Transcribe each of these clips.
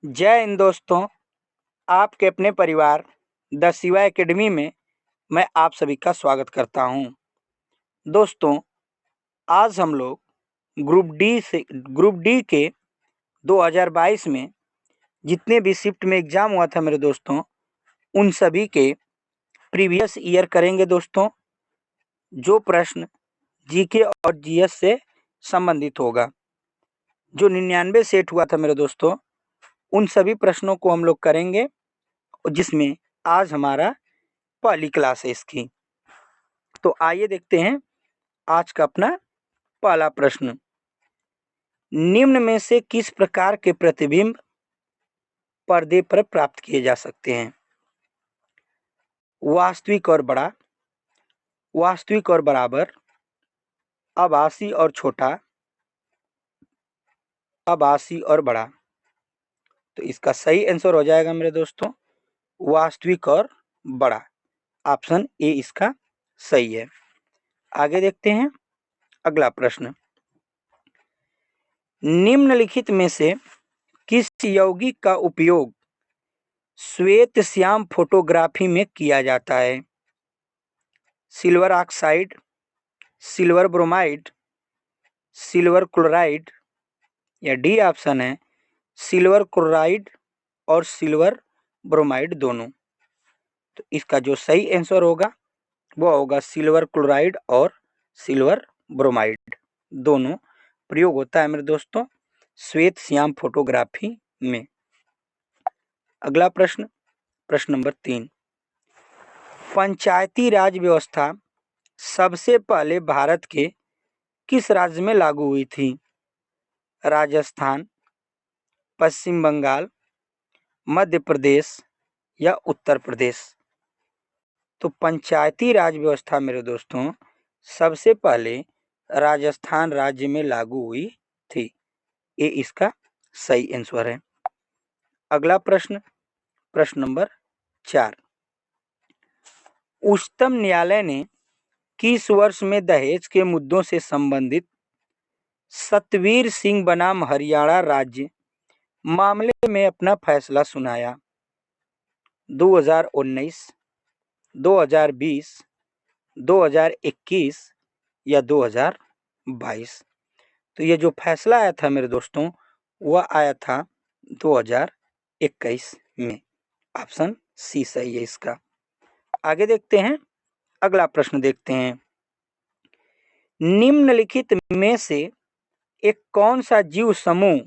जय हिंद दोस्तों। आपके अपने परिवार द शिवा एकेडमी में मैं आप सभी का स्वागत करता हूं। दोस्तों, आज हम लोग ग्रुप डी के 2022 में जितने भी शिफ्ट में एग्ज़ाम हुआ था मेरे दोस्तों, उन सभी के प्रीवियस ईयर करेंगे दोस्तों। जो प्रश्न जीके और जीएस से संबंधित होगा, जो 99 सेट हुआ था मेरे दोस्तों, उन सभी प्रश्नों को हम लोग करेंगे, जिसमें आज हमारा पहली क्लास है इसकी। तो आइए देखते हैं आज का अपना पहला प्रश्न। निम्न में से किस प्रकार के प्रतिबिंब पर्दे पर प्राप्त किए जा सकते हैं? वास्तविक और बड़ा, वास्तविक और बराबर, आभासी और छोटा, आभासी और बड़ा। तो इसका सही आंसर हो जाएगा मेरे दोस्तों वास्तविक और बड़ा। ऑप्शन ए इसका सही है। आगे देखते हैं अगला प्रश्न। निम्नलिखित में से किस यौगिक का उपयोग श्वेत श्याम फोटोग्राफी में किया जाता है? Silver oxide, silver bromide, silver chloride, या डी ऑप्शन है सिल्वर क्लोराइड और सिल्वर ब्रोमाइड दोनों। तो इसका जो सही आंसर होगा वो होगा सिल्वर क्लोराइड और सिल्वर ब्रोमाइड दोनों प्रयोग होता है मेरे दोस्तों श्वेत श्याम फोटोग्राफी में। अगला प्रश्न, प्रश्न नंबर 3। पंचायती राज व्यवस्था सबसे पहले भारत के किस राज्य में लागू हुई थी? राजस्थान, पश्चिम बंगाल, मध्य प्रदेश या उत्तर प्रदेश? तो पंचायती राज व्यवस्था मेरे दोस्तों सबसे पहले राजस्थान राज्य में लागू हुई थी। ये इसका सही आंसर है। अगला प्रश्न, प्रश्न नंबर 4। उच्चतम न्यायालय ने किस वर्ष में दहेज के मुद्दों से संबंधित सतवीर सिंह बनाम हरियाणा राज्य मामले में अपना फैसला सुनाया? 2019, 2020, 2021 या 2022? तो ये जो फैसला आया था मेरे दोस्तों वह आया था 2021 में। ऑप्शन सी सही है इसका। आगे देखते हैं अगला प्रश्न देखते हैं। निम्नलिखित में से एक कौन सा जीव समूह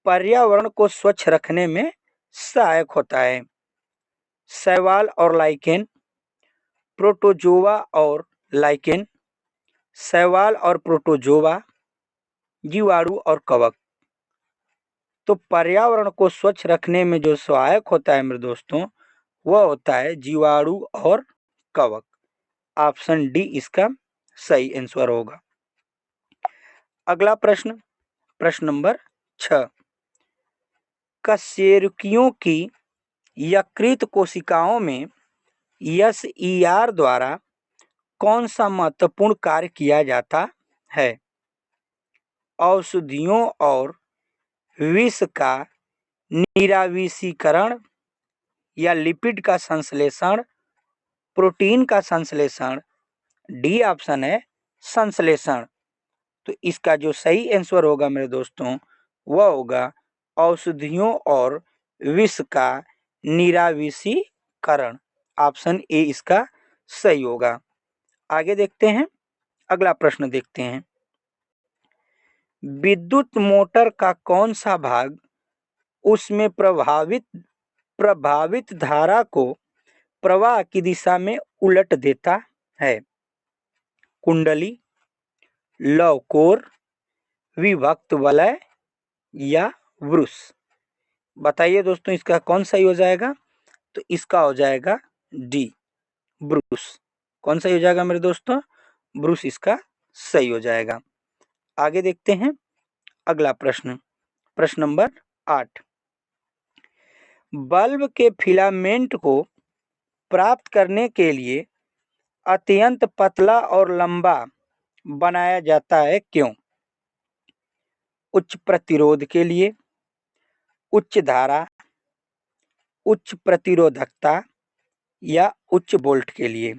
पर्यावरण को स्वच्छ रखने में सहायक होता है? शैवाल और लाइकेन, प्रोटोजोआ और लाइकेन, शैवाल और प्रोटोजोआ, जीवाणु और कवक? तो पर्यावरण को स्वच्छ रखने में जो सहायक होता है मेरे दोस्तों वह होता है जीवाणु और कवक। ऑप्शन डी इसका सही आंसर होगा। अगला प्रश्न, प्रश्न नंबर 6। कशेरुकियों की यकृत कोशिकाओं में एसईआर द्वारा कौन सा महत्वपूर्ण कार्य किया जाता है? औषधियों और विष का निराविषीकरण या लिपिड का संश्लेषण, प्रोटीन का संश्लेषण? डी ऑप्शन है संश्लेषण। तो इसका जो सही आंसर होगा मेरे दोस्तों वह होगा औषधियों और विष का निराविषीकरण। ऑप्शन ए इसका सही होगा। आगे देखते हैं अगला प्रश्न देखते हैं। विद्युत मोटर का कौन सा भाग उसमें प्रभावित धारा को प्रवाह की दिशा में उलट देता है? कुंडली, लौकोर, विभक्त वलय या ब्रूस? बताइए दोस्तों इसका कौन सही हो जाएगा? तो इसका हो जाएगा डी ब्रूस। कौन सही हो जाएगा मेरे दोस्तों? ब्रूस इसका सही हो जाएगा। आगे देखते हैं अगला प्रश्न, प्रश्न नंबर 8। बल्ब के फिलामेंट को प्राप्त करने के लिए अत्यंत पतला और लंबा बनाया जाता है क्यों? उच्च प्रतिरोध के लिए, उच्च धारा, उच्च प्रतिरोधकता या उच्च वोल्ट के लिए।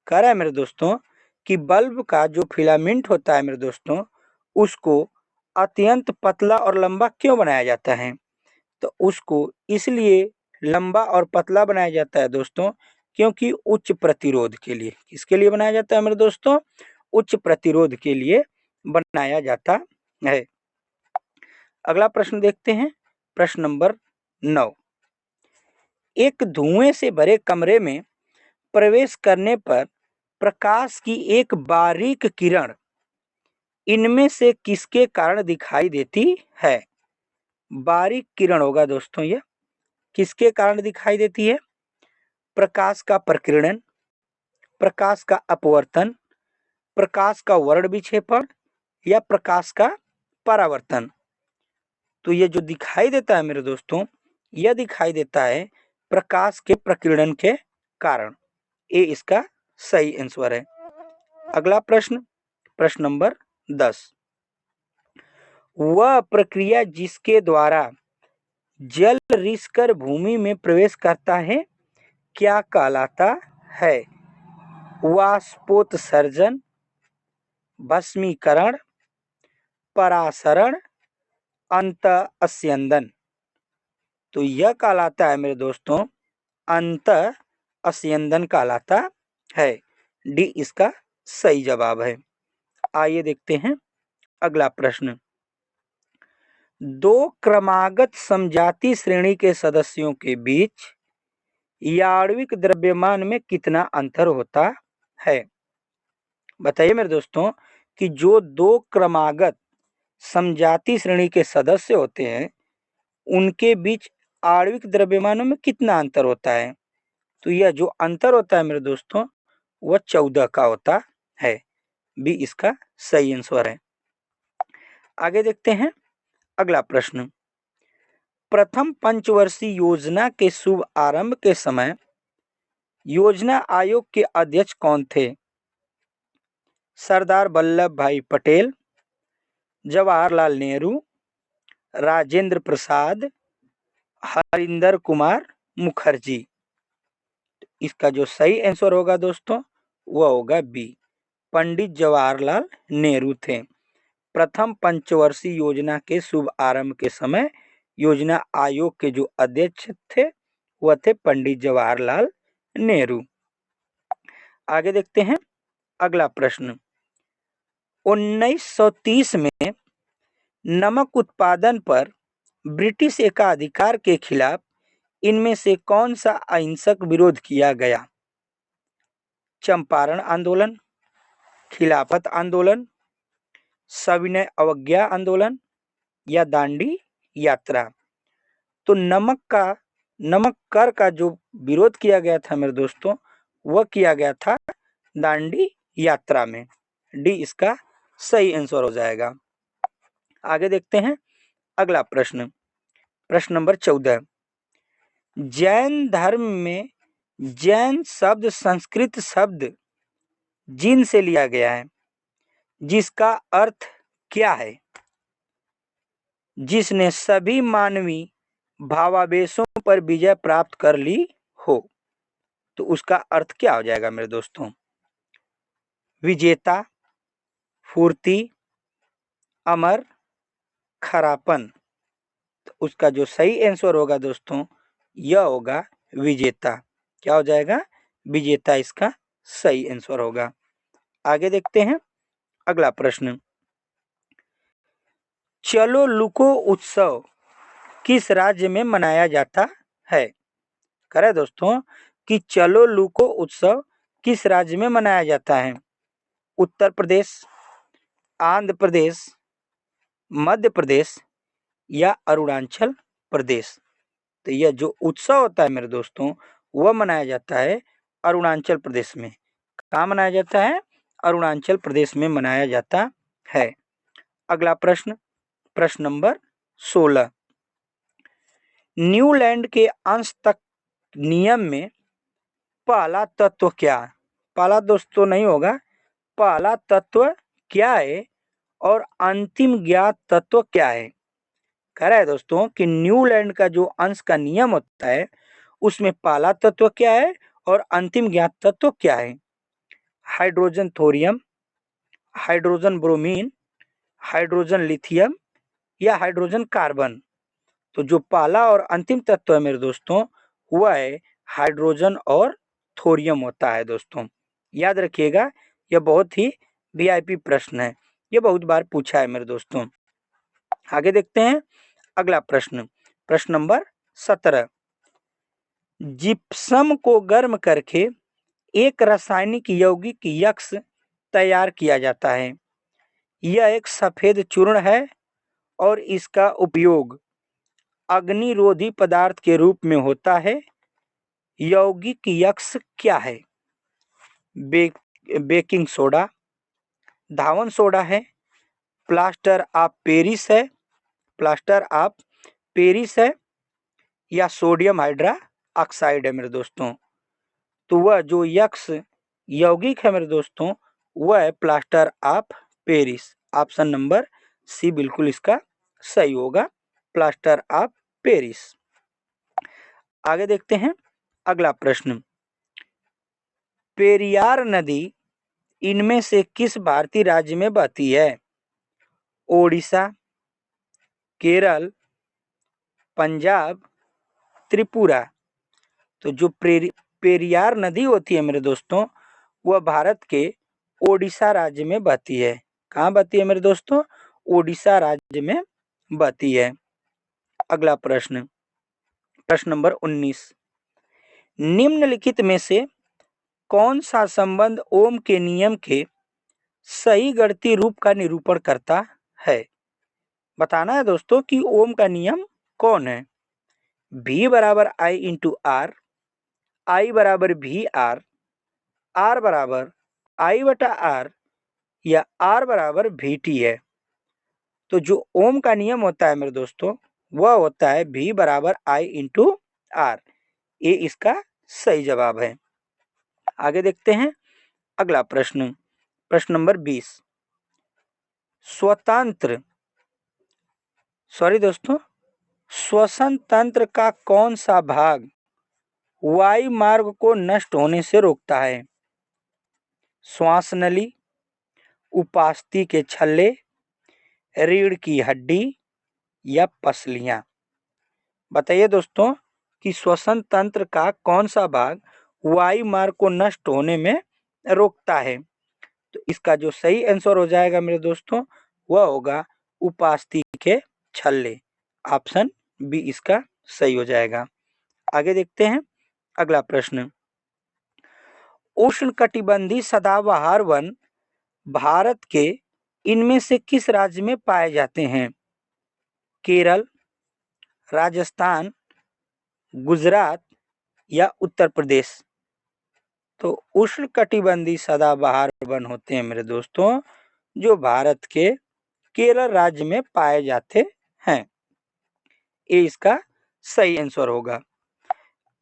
कह रहा है मेरे दोस्तों कि बल्ब का जो फिलामेंट होता है मेरे दोस्तों, उसको अत्यंत पतला और लंबा क्यों बनाया जाता है? तो उसको इसलिए लंबा और पतला बनाया जाता है दोस्तों, क्योंकि उच्च प्रतिरोध के लिए। किसके लिए बनाया जाता है मेरे दोस्तों? उच्च प्रतिरोध के लिए बनाया जाता है। अगला प्रश्न देखते हैं, प्रश्न नंबर 9। एक धुएं से भरे कमरे में प्रवेश करने पर प्रकाश की एक बारीक किरण इनमें से किसके कारण दिखाई देती है? बारीक किरण होगा दोस्तों, यह किसके कारण दिखाई देती है? प्रकाश का प्रकीर्णन, प्रकाश का अपवर्तन, प्रकाश का वर्ण विक्षेपण या प्रकाश का परावर्तन। तो ये जो दिखाई देता है मेरे दोस्तों, यह दिखाई देता है प्रकाश के प्रकीर्णन के कारण। ये इसका सही आंसर है। अगला प्रश्न, प्रश्न नंबर 10। वह प्रक्रिया जिसके द्वारा जल रिसकर भूमि में प्रवेश करता है क्या कहलाता है? वाष्पोत्सर्जन, भस्मीकरण, परासरण, अंतःस्यंदन। तो यह कहलाता है मेरे दोस्तों अंतःस्यंदन कहलाता है। डी इसका सही जवाब है। आइए देखते हैं अगला प्रश्न। दो क्रमागत समजाति श्रेणी के सदस्यों के बीच आणविक द्रव्यमान में कितना अंतर होता है? बताइए मेरे दोस्तों कि जो दो क्रमागत समजाति श्रेणी के सदस्य होते हैं उनके बीच आणविक द्रव्यमानों में कितना अंतर होता है? तो यह जो अंतर होता है मेरे दोस्तों वह 14 का होता है। बी इसका सही आंसर है। आगे देखते हैं अगला प्रश्न। प्रथम पंचवर्षीय योजना के शुभ आरंभ के समय योजना आयोग के अध्यक्ष कौन थे? सरदार वल्लभ भाई पटेल, जवाहरलाल नेहरू, राजेंद्र प्रसाद, हरिंदर कुमार मुखर्जी। इसका जो सही आंसर होगा दोस्तों वह होगा बी, पंडित जवाहरलाल नेहरू थे। प्रथम पंचवर्षीय योजना के शुभ आरंभ के समय योजना आयोग के जो अध्यक्ष थे वह थे पंडित जवाहरलाल नेहरू। आगे देखते हैं अगला प्रश्न। 1930 में नमक उत्पादन पर ब्रिटिश एकाधिकार के खिलाफ इनमें से कौन सा अहिंसक विरोध किया गया? चंपारण आंदोलन, खिलाफत आंदोलन, सविनय अवज्ञा आंदोलन या दांडी यात्रा। तो नमक कर का जो विरोध किया गया था मेरे दोस्तों वह किया गया था दांडी यात्रा में। डी इसका सही आंसर हो जाएगा। आगे देखते हैं अगला प्रश्न, प्रश्न नंबर 14। जैन धर्म में जैन शब्द संस्कृत शब्द जिन से लिया गया है जिसका अर्थ क्या है? जिसने सभी मानवीय भावावेशों पर विजय प्राप्त कर ली हो। तो उसका अर्थ क्या हो जाएगा मेरे दोस्तों? विजेता, फूर्ति, अमर, खरापन। तो उसका जो सही आंसर होगा दोस्तों यह होगा विजेता। क्या हो जाएगा? विजेता इसका सही आंसर होगा। आगे देखते हैं अगला प्रश्न। चलो लुको उत्सव किस राज्य में मनाया जाता है? करें दोस्तों कि चलो लुको उत्सव किस राज्य में मनाया जाता है? उत्तर प्रदेश, आंध्र प्रदेश, मध्य प्रदेश या अरुणाचल प्रदेश। तो यह जो उत्सव होता है मेरे दोस्तों वह मनाया जाता है अरुणाचल प्रदेश में। कहाँ मनाया जाता है? अरुणाचल प्रदेश में मनाया जाता है। अगला प्रश्न, प्रश्न नंबर 16। न्यूलैंड के अंश तक नियम में पहला तत्व क्या? पहला दोस्तों नहीं होगा, पहला तत्व क्या है और अंतिम ज्ञात तत्व क्या है? कह रहा है दोस्तों कि न्यूलैंड का जो अंश का नियम होता है उसमें पहला तत्व क्या है और अंतिम ज्ञात तत्व क्या है? Hydrogen thorium, hydrogen bromine, hydrogen lithium या हाइड्रोजन कार्बन। तो जो पहला और अंतिम तत्व है मेरे दोस्तों वह है हाइड्रोजन और थोरियम होता है दोस्तों। याद रखिएगा, यह बहुत ही वीआईपी प्रश्न है, यह बहुत बार पूछा है मेरे दोस्तों। आगे देखते हैं अगला प्रश्न, प्रश्न नंबर 17। जिप्सम को गर्म करके एक रासायनिक यौगिक यक्स तैयार किया जाता है। यह एक सफेद चूर्ण है और इसका उपयोग अग्निरोधी पदार्थ के रूप में होता है। यौगिक यक्स क्या है? बेकिंग सोडा, धावन सोडा है, प्लास्टर ऑफ पेरिस है, प्लास्टर ऑफ पेरिस है या सोडियम हाइड्रा ऑक्साइड है मेरे दोस्तों। तो वह जो यक्स यौगिक है मेरे दोस्तों वह है plaster of Paris. Option number C बिल्कुल इसका सही होगा, प्लास्टर ऑफ पेरिस। आगे देखते हैं अगला प्रश्न, पेरियार नदी इनमें से किस भारतीय राज्य में बहती है? ओडिशा, केरल, पंजाब, त्रिपुरा। तो जो पेरियार नदी होती है मेरे दोस्तों वह भारत के ओडिशा राज्य में बहती है। कहाँ बहती है मेरे दोस्तों? ओडिशा राज्य में बहती है। अगला प्रश्न, प्रश्न नंबर 19। निम्नलिखित में से कौन सा संबंध ओम के नियम के सही गणितीय रूप का निरूपण करता है? बताना है दोस्तों कि ओम का नियम कौन है। V बराबर I इंटू आर, I बराबर भी आर, आर बराबर I बटा आर या आर बराबर भी टी है। तो जो ओम का नियम होता है मेरे दोस्तों वह होता है V बराबर I इंटू आर। ये इसका सही जवाब है। आगे देखते हैं अगला प्रश्न, प्रश्न नंबर 20। श्वसन तंत्र का कौन सा भाग वायु मार्ग को नष्ट होने से रोकता है? श्वास नली, उपास्थि के छल्ले, रीढ़ की हड्डी या पसलियां। बताइए दोस्तों कि श्वसन तंत्र का कौन सा भाग वायु मार्ग को नष्ट होने में रोकता है? तो इसका जो सही आंसर हो जाएगा मेरे दोस्तों वह होगा उपास्थि के छल्ले। ऑप्शन बी इसका सही हो जाएगा। आगे देखते हैं अगला प्रश्न, उष्णकटिबंधीय सदाबहार वन भारत के इनमें से किस राज्य में पाए जाते हैं? केरल, राजस्थान, गुजरात या उत्तर प्रदेश। तो उष्णकटिबंधीय सदाबहार वन होते हैं मेरे दोस्तों जो भारत के केरल राज्य में पाए जाते हैं। ये इसका सही आंसर होगा।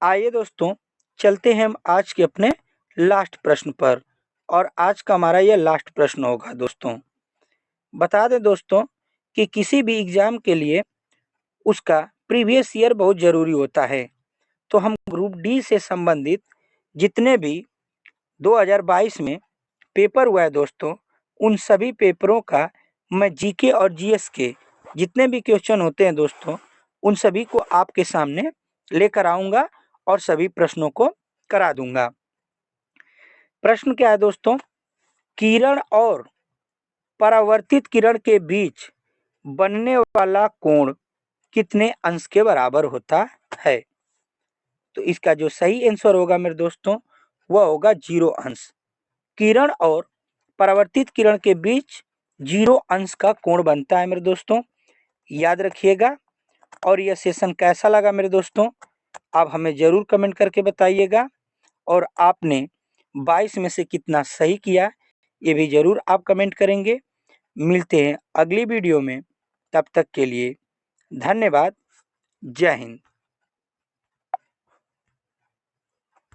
आइए दोस्तों चलते हैं हम आज के अपने लास्ट प्रश्न पर, और आज का हमारा यह लास्ट प्रश्न होगा दोस्तों। बता दें दोस्तों कि किसी भी एग्जाम के लिए उसका प्रीवियस ईयर बहुत ज़रूरी होता है। तो हम ग्रुप डी से संबंधित जितने भी 2022 में पेपर हुआ है दोस्तों उन सभी पेपरों का मैं जीके और जीएस के जितने भी क्वेश्चन होते हैं दोस्तों उन सभी को आपके सामने लेकर आऊँगा और सभी प्रश्नों को करा दूंगा। प्रश्न क्या है दोस्तों, किरण और परावर्तित किरण के बीच बनने वाला कोण कितने अंश के बराबर होता है? तो इसका जो सही आंसर होगा मेरे दोस्तों वह होगा 0 अंश। किरण और परावर्तित किरण के बीच 0 अंश का कोण बनता है मेरे दोस्तों, याद रखिएगा। और यह सेशन कैसा लगा मेरे दोस्तों आप हमें ज़रूर कमेंट करके बताइएगा, और आपने 22 में से कितना सही किया ये भी ज़रूर आप कमेंट करेंगे। मिलते हैं अगली वीडियो में, तब तक के लिए धन्यवाद। जय हिंद।